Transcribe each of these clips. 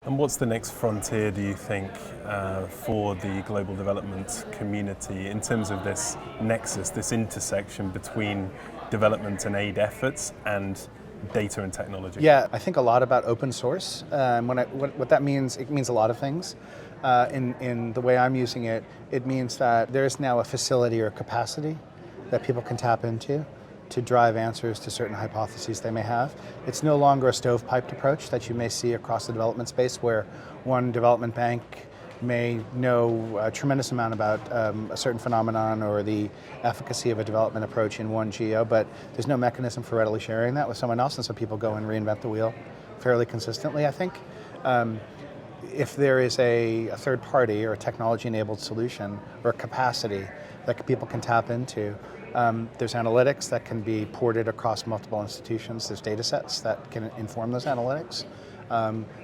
And what's the next frontier, do you think, for the global development community in terms of this nexus, this intersection between development and aid efforts and data and technology? Yeah, I think a lot about open source. What that means, it means a lot of things. In the way I'm using it, it means that there's now a facility or capacity that people can tap into to drive answers to certain hypotheses they may have. It's no longer a stovepiped approach that you may see across the development space where one development bank may know a tremendous amount about a certain phenomenon or the efficacy of a development approach in one geo, but there's no mechanism for readily sharing that with someone else, and so people go and reinvent the wheel fairly consistently, I think. If there is a third party or a technology-enabled solution or a capacity that people can tap into, there's analytics that can be ported across multiple institutions. There's data sets that can inform those analytics.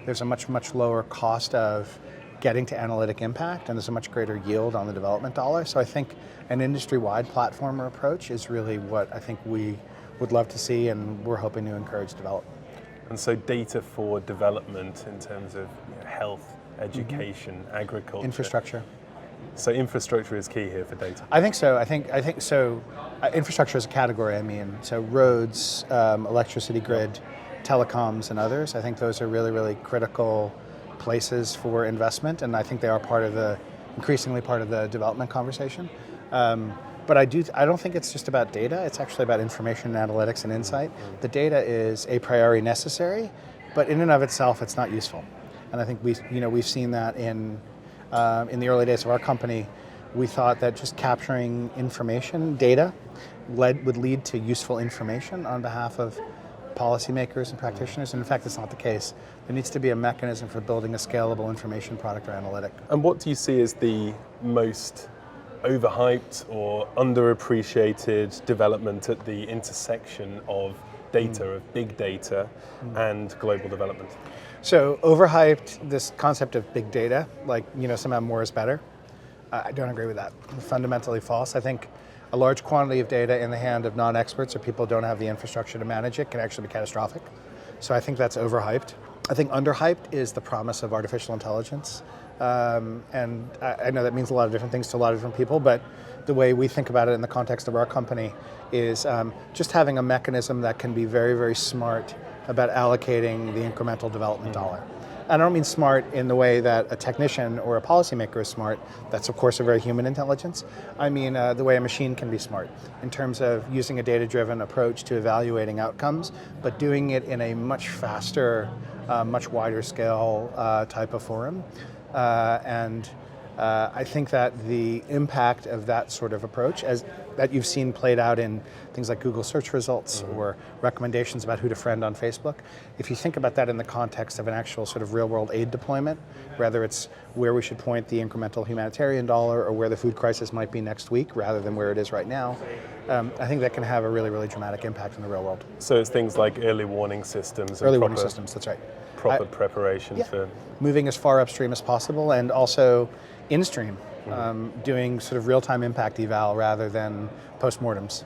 There's a much, much lower cost of getting to analytic impact, and there's a much greater yield on the development dollar. So I think an industry-wide platform or approach is really what I think we would love to see, and we're hoping to encourage development. And so data for development in terms of health, education, agriculture. Infrastructure. So infrastructure is key here for data. I think so. I think so. Infrastructure as a category. I mean, so roads, electricity grid, telecoms, and others. I think those are really, really critical places for investment, and I think they are increasingly part of the development conversation. But I don't think it's just about data. It's actually about information and analytics and insight. The data is a priori necessary, but in and of itself, it's not useful. And I think we've seen that in the early days of our company. We thought that just capturing information, data, would lead to useful information on behalf of policymakers and practitioners, and in fact, it's not the case. There needs to be a mechanism for building a scalable information product or analytic. And what do you see as the most overhyped or underappreciated development at the intersection of data, of big data, and global development? So overhyped, this concept of big data, like somehow more is better. I don't agree with that. Fundamentally false. I think a large quantity of data in the hand of non-experts or people who don't have the infrastructure to manage it can actually be catastrophic. So I think that's overhyped. I think underhyped is the promise of artificial intelligence. And I know that means a lot of different things to a lot of different people, but the way we think about it in the context of our company is just having a mechanism that can be very, very smart about allocating the incremental development dollar. I don't mean smart in the way that a technician or a policymaker is smart. That's, of course, a very human intelligence. I mean the way a machine can be smart in terms of using a data-driven approach to evaluating outcomes, but doing it in a much faster, much wider scale type of forum. I think that the impact of that sort of approach, that you've seen played out in things like Google search results or recommendations about who to friend on Facebook, if you think about that in the context of an actual sort of real-world aid deployment, whether it's where we should point the incremental humanitarian dollar or where the food crisis might be next week rather than where it is right now, I think that can have a really, really dramatic impact in the real world. So it's things like early warning systems. Early warning systems, that's right. Proper preparation for... Moving as far upstream as possible, and also in-stream, doing sort of real-time impact eval rather than post-mortems.